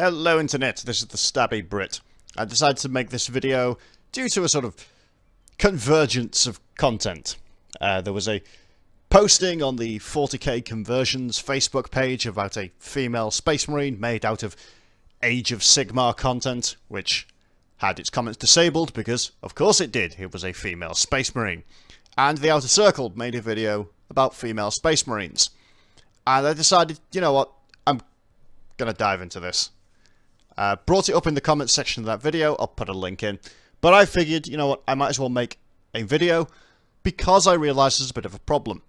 Hello Internet, this is TheStabbyBrit. I decided to make this video due to a sort of convergence of content. There was a posting on the 40k Conversions Facebook page about a female Space Marine made out of Age of Sigmar content, which had its comments disabled because, of course it did, it was a female Space Marine. And the Outer Circle made a video about female Space Marines. And I decided, you know what, I'm gonna dive into this. Brought it up in the comments section of that video, I'll put a link in. But I figured, you know what, I might as well make a video because I realised there's a bit of a problem.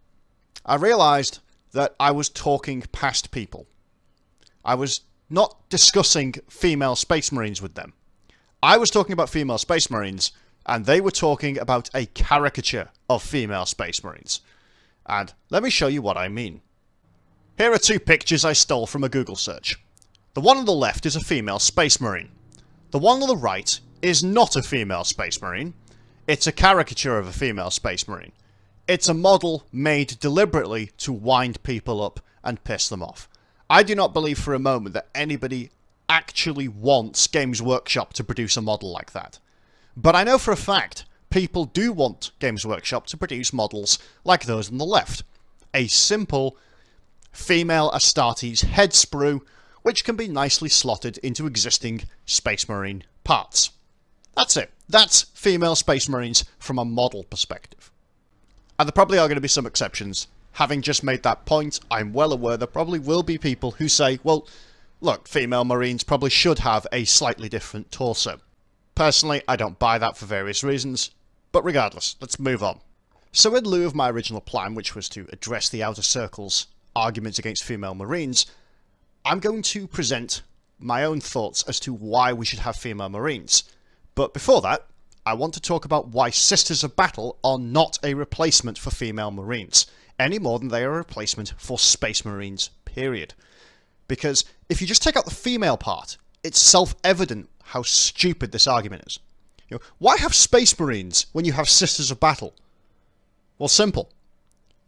I realised that I was talking past people. I was not discussing female Space Marines with them. I was talking about female Space Marines, and they were talking about a caricature of female Space Marines. And let me show you what I mean. Here are two pictures I stole from a Google search. The one on the left is a female Space Marine. The one on the right is not a female Space Marine. It's a caricature of a female Space Marine. It's a model made deliberately to wind people up and piss them off. I do not believe for a moment that anybody actually wants Games Workshop to produce a model like that. But I know for a fact people do want Games Workshop to produce models like those on the left. A simple female Astartes head sprue which can be nicely slotted into existing Space Marine parts. That's it. That's female Space Marines from a model perspective. And there probably are going to be some exceptions. Having just made that point, I'm well aware there probably will be people who say, well, look, female Marines probably should have a slightly different torso. Personally, I don't buy that for various reasons, but regardless, let's move on. So in lieu of my original plan, which was to address the Outer Circle's arguments against female Marines, I'm going to present my own thoughts as to why we should have female Marines. But before that, I want to talk about why Sisters of Battle are not a replacement for female Marines, any more than they are a replacement for Space Marines, period. Because if you just take out the female part, it's self-evident how stupid this argument is. You know, why have Space Marines when you have Sisters of Battle? Well, simple.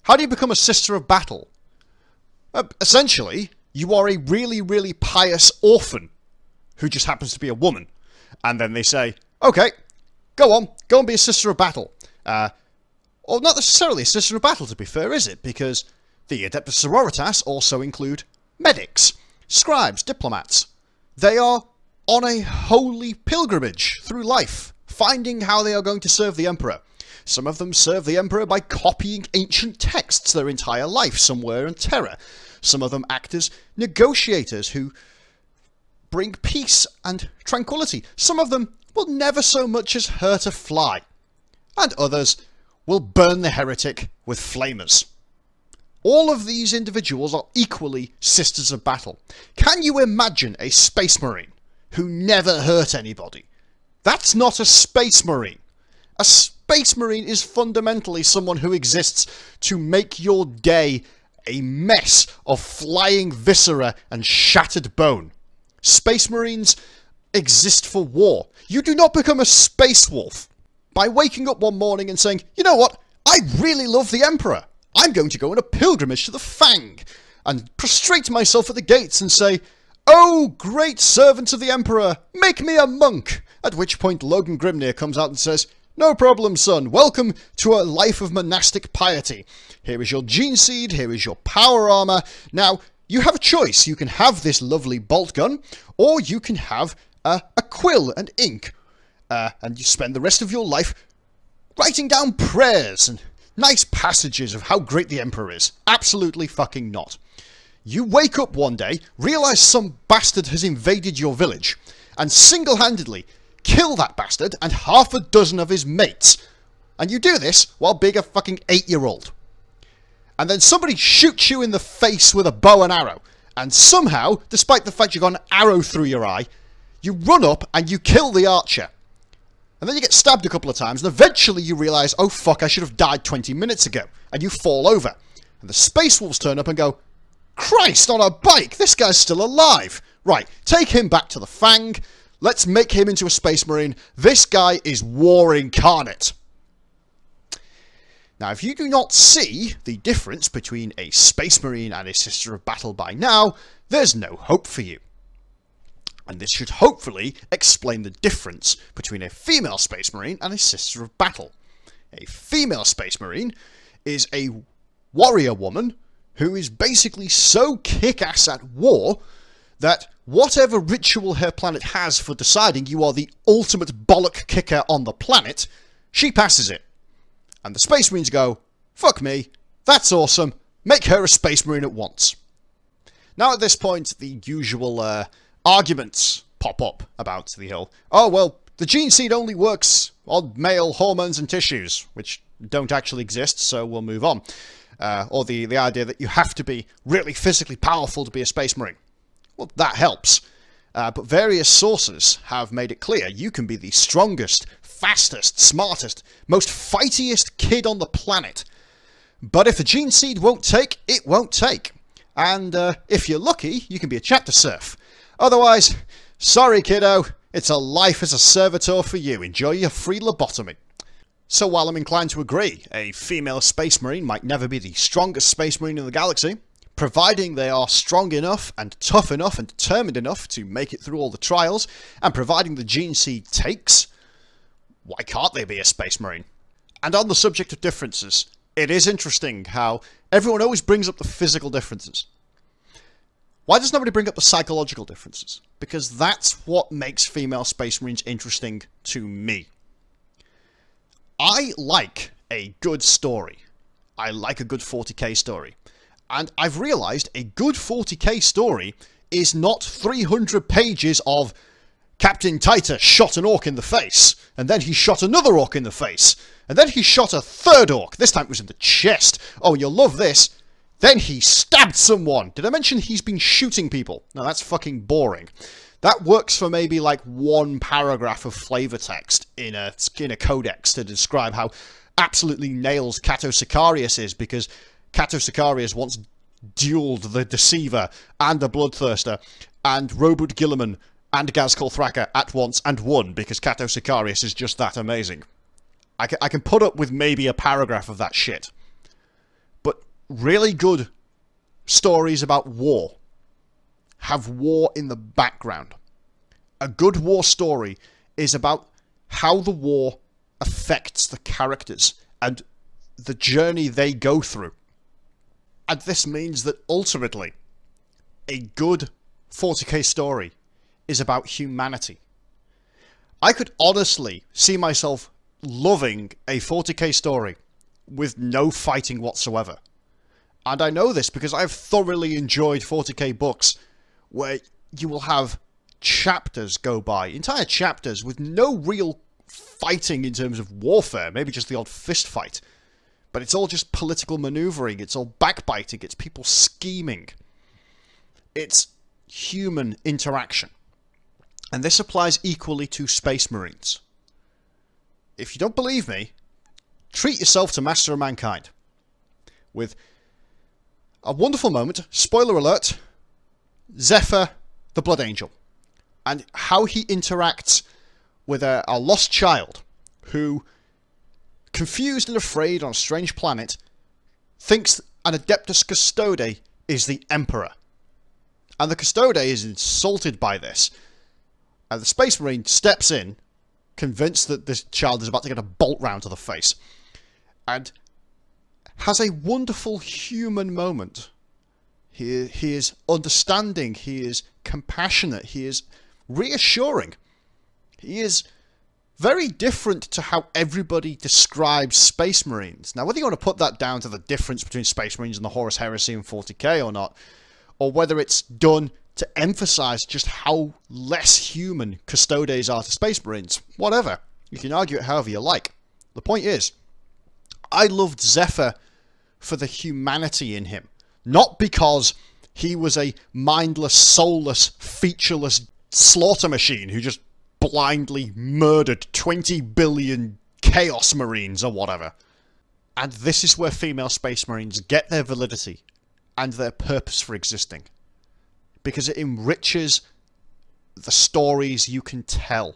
How do you become a Sister of Battle? Essentially, you are a really, really pious orphan who just happens to be a woman. And then they say, okay, go and be a Sister of Battle. Or not necessarily a Sister of Battle, to be fair, is it? Because the Adeptus Sororitas also include medics, scribes, diplomats. They are on a holy pilgrimage through life, finding how they are going to serve the Emperor. Some of them serve the Emperor by copying ancient texts their entire life somewhere in Terra. Some of them act as negotiators who bring peace and tranquility. Some of them will never so much as hurt a fly. And others will burn the heretic with flamers. All of these individuals are equally Sisters of Battle. Can you imagine a Space Marine who never hurt anybody? That's not a Space Marine. A Space Marine is fundamentally someone who exists to make your day a mess of flying viscera and shattered bone. Space Marines exist for war. You do not become a Space Wolf by waking up one morning and saying, you know what, I really love the Emperor. I'm going to go on a pilgrimage to the Fang and prostrate myself at the gates and say, oh, great servant of the Emperor, make me a monk. At which point Logan Grimnir comes out and says, no problem, son. Welcome to a life of monastic piety. Here is your gene seed. Here is your power armor. Now, you have a choice. You can have this lovely bolt gun, or you can have a quill and ink. And you spend the rest of your life writing down prayers and nice passages of how great the Emperor is. Absolutely fucking not. You wake up one day, realize some bastard has invaded your village, and single-handedly kill that bastard and half a dozen of his mates. And you do this while being a fucking 8-year-old. And then somebody shoots you in the face with a bow and arrow. And somehow, despite the fact you got an arrow through your eye, you run up and you kill the archer. And then you get stabbed a couple of times and eventually you realise, oh fuck, I should have died 20 minutes ago. And you fall over. And the Space Wolves turn up and go, Christ on a bike, this guy's still alive. Right, take him back to the Fang. Let's make him into a Space Marine. This guy is war incarnate. Now, if you do not see the difference between a Space Marine and a Sister of Battle by now, there's no hope for you. And this should hopefully explain the difference between a female Space Marine and a Sister of Battle. A female Space Marine is a warrior woman who is basically so kick-ass at war that whatever ritual her planet has for deciding you are the ultimate bollock kicker on the planet, she passes it. And the Space Marines go, fuck me, that's awesome, make her a Space Marine at once. Now at this point, the usual arguments pop up about the whole, oh well, the gene seed only works on male hormones and tissues, which don't actually exist, so we'll move on. Or the idea that you have to be really physically powerful to be a Space Marine. Well, that helps. But various sources have made it clear you can be the strongest, fastest, smartest, most fightiest kid on the planet. But if the gene seed won't take, it won't take. And if you're lucky, you can be a chapter serf. Otherwise, sorry kiddo, it's a life as a servitor for you. Enjoy your free lobotomy. So while I'm inclined to agree, a female Space Marine might never be the strongest Space Marine in the galaxy, providing they are strong enough and tough enough and determined enough to make it through all the trials, and providing the gene seed takes, why can't they be a Space Marine? And on the subject of differences, it is interesting how everyone always brings up the physical differences. Why does nobody bring up the psychological differences? Because that's what makes female Space Marines interesting to me. I like a good story. I like a good 40k story. And I've realised a good 40k story is not 300 pages of Captain Titus shot an orc in the face, and then he shot another orc in the face, and then he shot a third orc. This time it was in the chest. Oh, and you'll love this. Then he stabbed someone. Did I mention he's been shooting people? No, that's fucking boring. That works for maybe like one paragraph of flavor text in a codex to describe how absolutely nails Cato Sicarius is, because Cato Sicarius once dueled the Deceiver and the Bloodthirster and Robert Gilliman and Gazkul Thraka at once and won, because Cato Sicarius is just that amazing. I can put up with maybe a paragraph of that shit. But really good stories about war have war in the background. A good war story is about how the war affects the characters and the journey they go through. And this means that ultimately, a good 40k story is about humanity. I could honestly see myself loving a 40k story with no fighting whatsoever. And I know this because I've thoroughly enjoyed 40k books where you will have chapters go by, entire chapters with no real fighting in terms of warfare, maybe just the odd fist fight. But it's all just political maneuvering, it's all backbiting, it's people scheming. It's human interaction. And this applies equally to Space Marines. If you don't believe me, treat yourself to Master of Mankind. With a wonderful moment, spoiler alert, Zephyr, the Blood Angel. And how he interacts with a lost child who, confused and afraid on a strange planet, thinks an Adeptus Custode is the Emperor. And the Custode is insulted by this. And the Space Marine steps in, convinced that this child is about to get a bolt round to the face. And has a wonderful human moment. He is understanding, he is compassionate, he is reassuring. He is very different to how everybody describes Space Marines. Now, whether you want to put that down to the difference between Space Marines and the Horus Heresy and 40k or not, or whether it's done to emphasize just how less human Custodes are to Space Marines, whatever. You can argue it however you like. The point is, I loved Zephyr for the humanity in him. Not because he was a mindless, soulless, featureless slaughter machine who just blindly murdered 20 billion Chaos Marines or whatever. And this is where female Space Marines get their validity and their purpose for existing. Because it enriches the stories you can tell.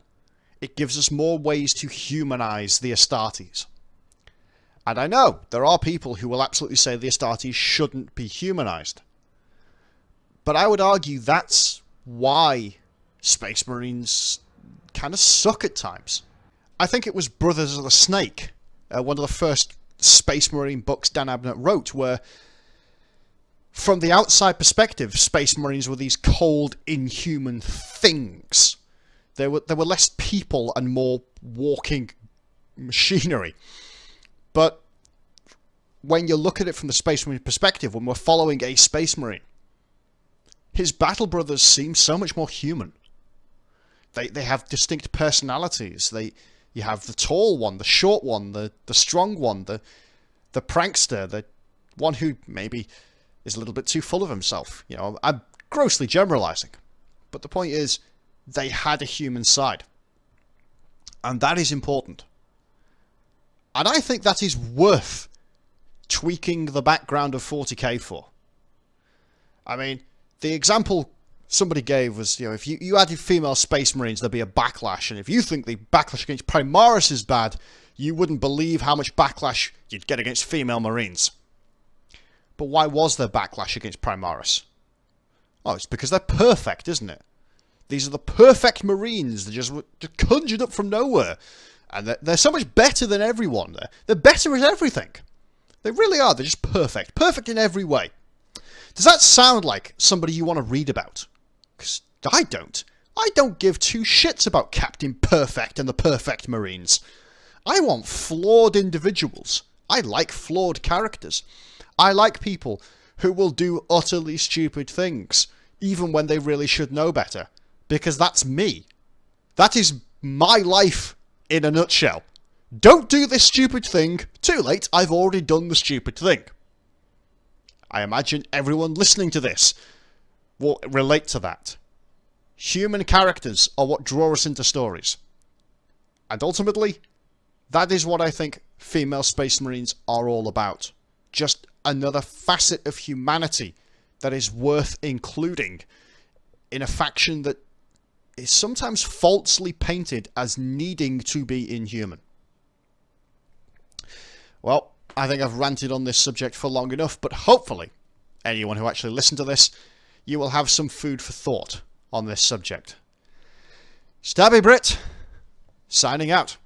It gives us more ways to humanize the Astartes. And I know there are people who will absolutely say the Astartes shouldn't be humanized. But I would argue that's why Space Marines kind of suck at times. I think it was Brothers of the Snake, one of the first Space Marine books Dan Abnett wrote, where from the outside perspective, Space Marines were these cold, inhuman things. They were less people and more walking machinery. But when you look at it from the Space Marine perspective, when we're following a Space Marine, his battle brothers seem so much more human. They have distinct personalities. You have the tall one, the short one, the strong one, the prankster, the one who maybe is a little bit too full of himself. You know, I'm grossly generalizing. But the point is, they had a human side. And that is important. And I think that is worth tweaking the background of 40k for. I mean, the example somebody gave was, you know, if you added female Space Marines, there'd be a backlash. And if you think the backlash against Primaris is bad, you wouldn't believe how much backlash you'd get against female Marines. But why was there backlash against Primaris? Oh, it's because they're perfect, isn't it? These are the perfect Marines. They're just conjured up from nowhere. And they're so much better than everyone. They're better at everything. They really are. They're just perfect. Perfect in every way. Does that sound like somebody you want to read about? Because I don't. I don't give two shits about Captain Perfect and the Perfect Marines. I want flawed individuals. I like flawed characters. I like people who will do utterly stupid things, even when they really should know better. Because that's me. That is my life in a nutshell. Don't do this stupid thing. Too late, I've already done the stupid thing. I imagine everyone listening to this will relate to that. Human characters are what draw us into stories. And ultimately, that is what I think female Space Marines are all about. Just another facet of humanity that is worth including in a faction that is sometimes falsely painted as needing to be inhuman. Well, I think I've ranted on this subject for long enough, but hopefully, anyone who actually listened to this, you will have some food for thought on this subject. TheStabbyBrit, signing out.